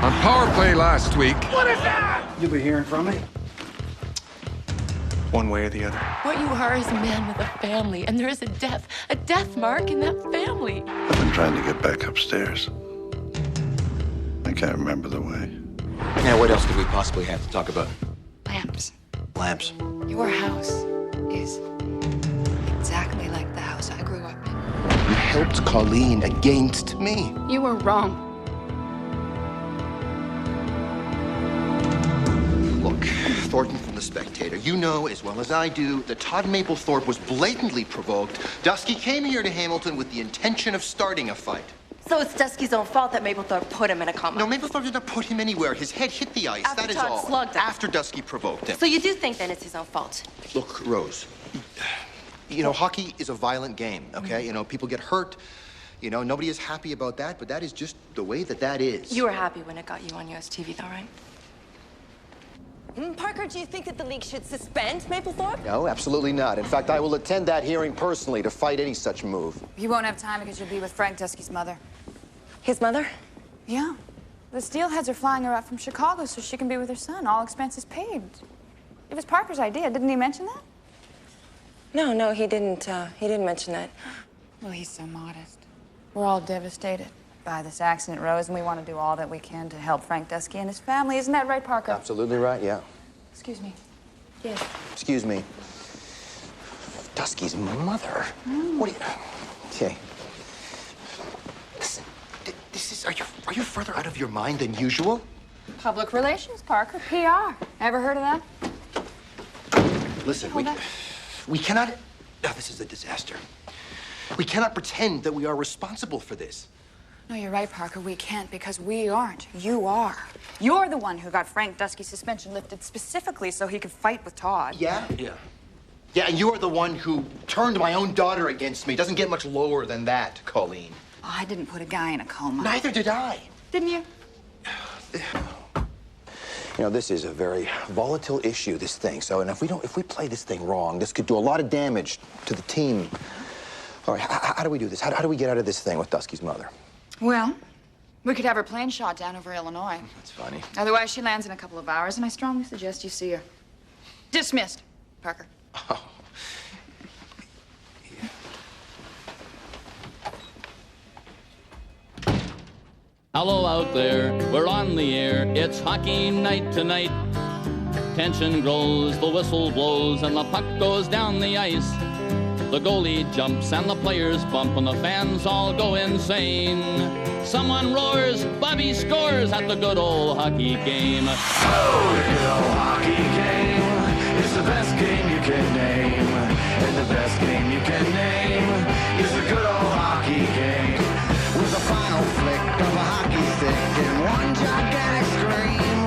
On power play last week. What is that? You'll be hearing from me. One way or the other. What you are is a man with a family, and there is a death mark in that family. I've been trying to get back upstairs. I can't remember the way. Now, what else could we possibly have to talk about? Lamps. Lamps. Your house is exactly like the house I grew up in. You helped Colleen against me. You were wrong. Look, Thornton from The Spectator, you know as well as I do that Todd Mapplethorpe was blatantly provoked. Dusky came here to Hamilton with the intention of starting a fight. So it's Dusky's own fault that Mapplethorpe put him in a coma? No, Mapplethorpe did not put him anywhere. His head hit the ice, After that is Todd all. slugged him. After Dusky provoked him. So you do think then it's his own fault? Look, Rose, you know, hockey is a violent game, okay? You know, people get hurt. You know, nobody is happy about that, but that is just the way that is. You were happy when it got you on US TV, though, right? Parker, do you think that the league should suspend Mapplethorpe? No, absolutely not. In fact, I will attend that hearing personally to fight any such move. You won't have time because you'll be with Frank Dusky's mother. His mother? Yeah. The Steelheads are flying her up from Chicago so she can be with her son. All expenses paid. It was Parker's idea. Didn't he mention that? No, he didn't mention that. Well, he's so modest. We're all devastated by this accident, Rose, and we want to do all that we can to help Frank Dusky and his family. Isn't that right, Parker? Absolutely right, yeah. Excuse me. Yes. Excuse me. Dusky's mother? What do you... Okay. Listen, this is... Are you further out of your mind than usual? Public relations, Parker. PR. Ever heard of that? Listen, Hold on. we cannot... Oh, this is a disaster. We cannot pretend that we are responsible for this. No, you're right, Parker. We can't because we aren't. You are. You're the one who got Frank Dusky's suspension lifted specifically so he could fight with Todd. Yeah? Yeah. Yeah, and you are the one who turned my own daughter against me. Doesn't get much lower than that, Colleen. Oh, I didn't put a guy in a coma. Neither did I. Didn't you? You know, this is a very volatile issue, this thing. So, and if we play this thing wrong, this could do a lot of damage to the team. All right, how do we do this? How do we get out of this thing with Dusky's mother? Well, we could have her plane shot down over Illinois. That's funny. Otherwise, she lands in a couple of hours, and I strongly suggest you see her. Dismissed, Parker. Oh. Hello out there, we're on the air. It's hockey night tonight. Tension grows, the whistle blows, and the puck goes down the ice. The goalie jumps and the players bump and the fans all go insane. Someone roars, Bobby scores at the good old hockey game. Oh, the good old hockey game is the best game you can name. And the best game you can name is the good old hockey game. With a final flick of a hockey stick and one gigantic scream.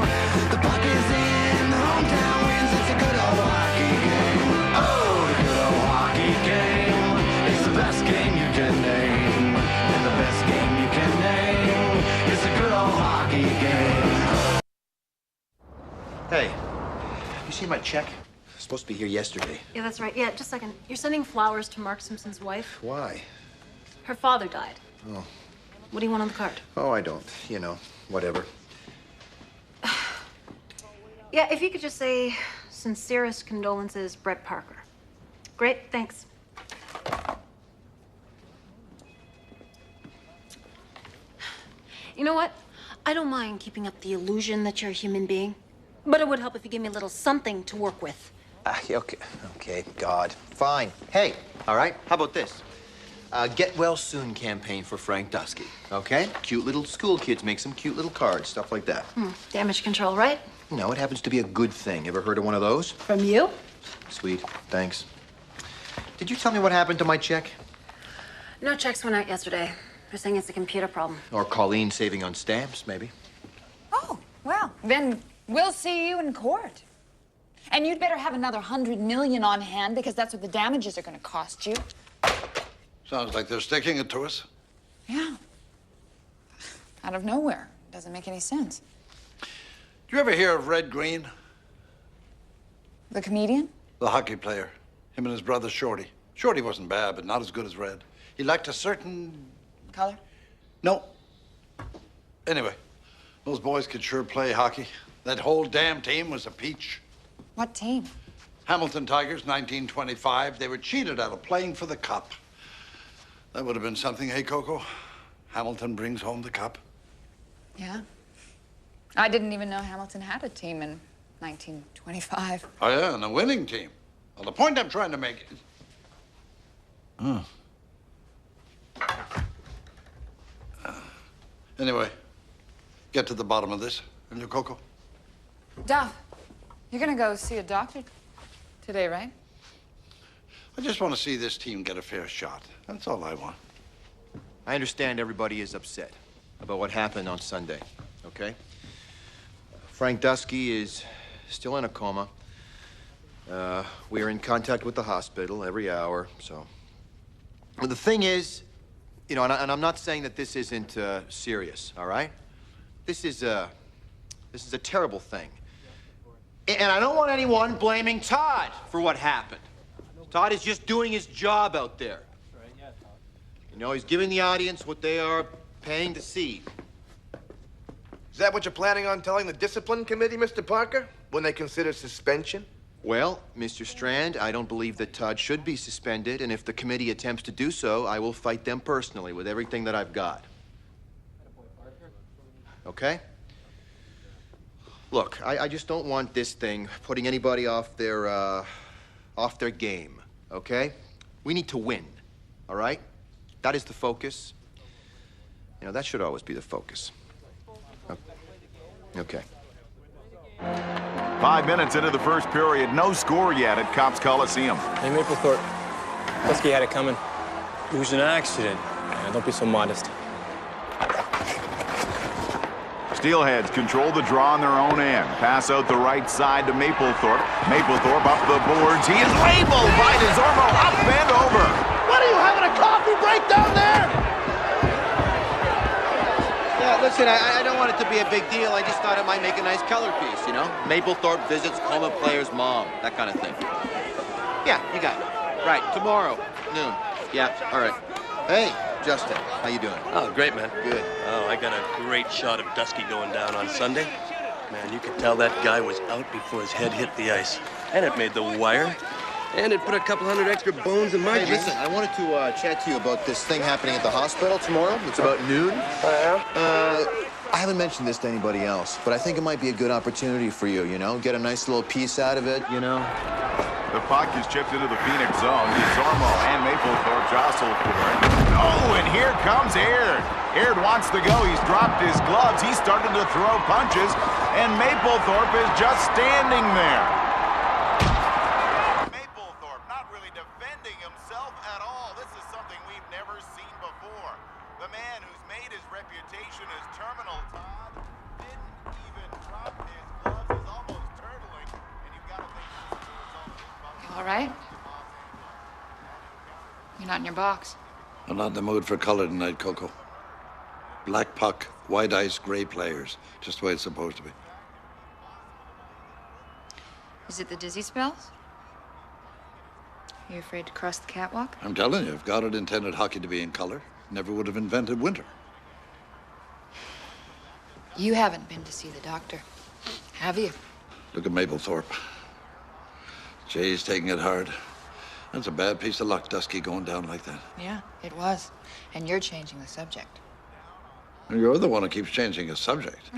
The puck is in, the hometown wins, it's a good old hockey game. Oh, the good old hockey game is the best game you can name. And the best game you can name is the good old hockey game. Hey, you seen my check? Supposed to be here yesterday. Yeah, that's right. Yeah, just a second. You're sending flowers to Mark Simpson's wife? Why? Her father died. Oh. What do you want on the card? Oh, I don't. You know, whatever. Yeah, if you could just say, sincerest condolences, Brett Parker. Great, thanks. You know what? I don't mind keeping up the illusion that you're a human being, but it would help if you gave me a little something to work with. Okay, God. Fine. Hey, all right, how about this? Get well soon campaign for Frank Dusky, okay? Cute little school kids make some cute little cards, stuff like that. Damage control, right? No, it happens to be a good thing. Ever heard of one of those? From you? Sweet, thanks. Did you tell me what happened to my check? No checks went out yesterday. They're saying it's a computer problem. Or Colleen saving on stamps, maybe. Oh, well, then we'll see you in court. And you'd better have another $100 million on hand because that's what the damages are going to cost you. Sounds like they're sticking it to us. Yeah. Out of nowhere. Doesn't make any sense. Do you ever hear of Red Green? The comedian? The hockey player. Him and his brother Shorty. Shorty wasn't bad, but not as good as Red. He liked a certain... Color? No. Anyway, Those boys could sure play hockey. That whole damn team was a peach. What team? Hamilton Tigers, 1925. They were cheated out of playing for the cup. That would have been something, hey, Coco? Hamilton brings home the cup. Yeah. I didn't even know Hamilton had a team in 1925. Oh, yeah, and a winning team. Well, the point I'm trying to make is... Anyway, get to the bottom of this, will you, Coco? Duff, you're gonna go see a doctor today, right? I just want to see this team get a fair shot. That's all I want. I understand everybody is upset about what happened on Sunday, okay? Frank Dusky is still in a coma. We are in contact with the hospital every hour, so... Well, the thing is, you know, and I'm not saying that this isn't serious, all right? This is a terrible thing. And I don't want anyone blaming Todd for what happened. Todd is just doing his job out there. You know, he's giving the audience what they are paying to see. Is that what you're planning on telling the discipline committee, Mr. Parker, when they consider suspension? Well, Mr. Strand, I don't believe that Todd should be suspended, and if the committee attempts to do so, I will fight them personally with everything that I've got. Okay? Look, I just don't want this thing putting anybody off their game, okay? We need to win, all right? That is the focus. You know, that should always be the focus. Okay. 5 minutes into the first period, no score yet at Cops Coliseum. Hey, Maplethorpe. Dusky had it coming. It was an accident. Don't be so modest. Steelheads control the draw on their own end. Pass out the right side to Maplethorpe. Maplethorpe up the boards. He is labeled by DeZormo up and over. What are you, having a coffee break down there? Yeah, listen, I don't want it to be a big deal. I just thought it might make a nice color piece, you know? Maplethorpe visits coma player's mom, that kind of thing. Yeah, you got it. Right, tomorrow, noon. Yeah, all right. Hey, Justin, how you doing? Oh, great, man. Good. Oh, I got a great shot of Dusky going down on Sunday. Man, you could tell that guy was out before his head hit the ice. And it made the wire. And it put a couple hundred extra bones in my Hey, listen, I wanted to chat to you about this thing happening at the hospital tomorrow. It's about noon. I haven't mentioned this to anybody else, but I think it might be a good opportunity for you, you know? Get a nice little piece out of it, you know? The puck is chipped into the Phoenix zone. DeZormo and Maplethorpe jostle for it. Oh, and here comes Aird. Aird wants to go. He's dropped his gloves. He's started to throw punches, and Maplethorpe is just standing there. Maplethorpe not really defending himself at all. This is something we've never seen before. The man who's made his reputation as Terminal Todd didn't even drop his gloves. He's almost turtling, and you've got to think this is the result of his... You all right? You're not in your box. I'm not in the mood for color tonight, Coco. Black puck, white ice, gray players. Just the way it's supposed to be. Is it the dizzy spells? Are you afraid to cross the catwalk? I'm telling you, if God had intended hockey to be in color, never would have invented winter. You haven't been to see the doctor, have you? Look at Maplethorpe. Jay's taking it hard. That's a bad piece of luck, Dusky, going down like that. Yeah, it was. And you're changing the subject. And you're the one who keeps changing his subject.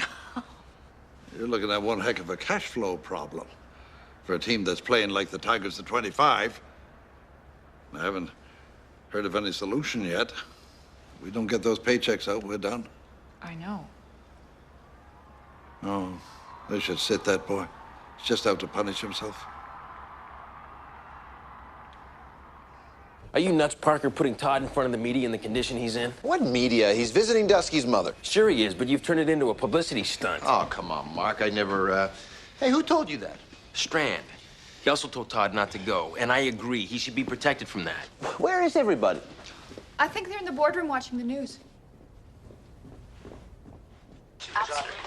You're looking at one heck of a cash flow problem for a team that's playing like the Tigers of 25. I haven't heard of any solution yet. We don't get those paychecks out, we're done. I know. Oh, they should sit that boy. He's just out to punish himself. Are you nuts, Parker, putting Todd in front of the media in the condition he's in? What media? He's visiting Dusky's mother. Sure he is, but you've turned it into a publicity stunt. Oh, come on, Mark. I never, Hey, who told you that? Strand. He also told Todd not to go, and I agree. He should be protected from that. Where is everybody? I think they're in the boardroom watching the news.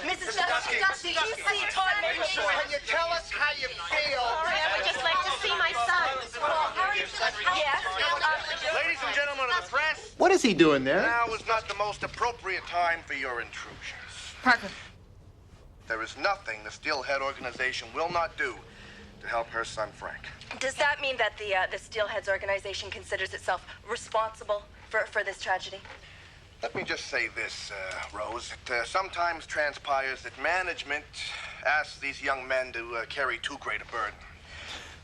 Mrs. Dusky, you see Todd Maple. Can you tell us how you feel? I would just like to see my son. How are you? Yes. Ladies and gentlemen of the press, What is he doing there? now is not the most appropriate time for your intrusions. Parker, There is nothing the Steelhead organization will not do to help her son, Frank. Does that mean that the Steelheads organization considers itself responsible for this tragedy? Let me just say this, Rose. It sometimes transpires that management asks these young men to carry too great a burden.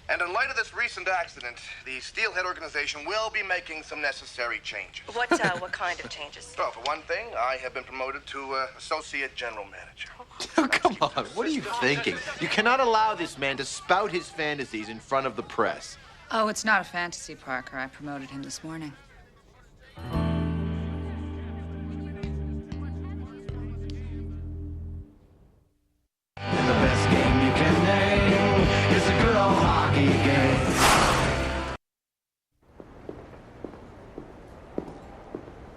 And in light of this recent accident, the Steelhead organization will be making some necessary changes. What kind of changes? Well, for one thing, I have been promoted to associate general manager. Oh, come on, what are you thinking? You cannot allow this man to spout his fantasies in front of the press. Oh, it's not a fantasy, Parker. I promoted him this morning. The best game you can name is a good old hockey game.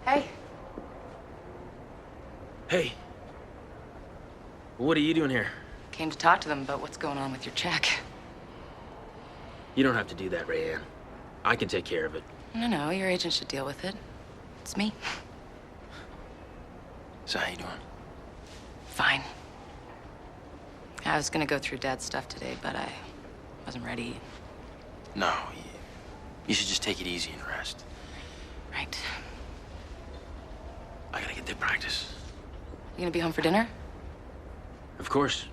Hey. Hey. What are you doing here? Came to talk to them about what's going on with your check. You don't have to do that, Rayanne. I can take care of it. No, your agent should deal with it. It's me. So how you doing? Fine. I was gonna go through Dad's stuff today, but I wasn't ready. No, you should just take it easy and rest. Right. I gotta get to practice. You gonna be home for dinner? Of course.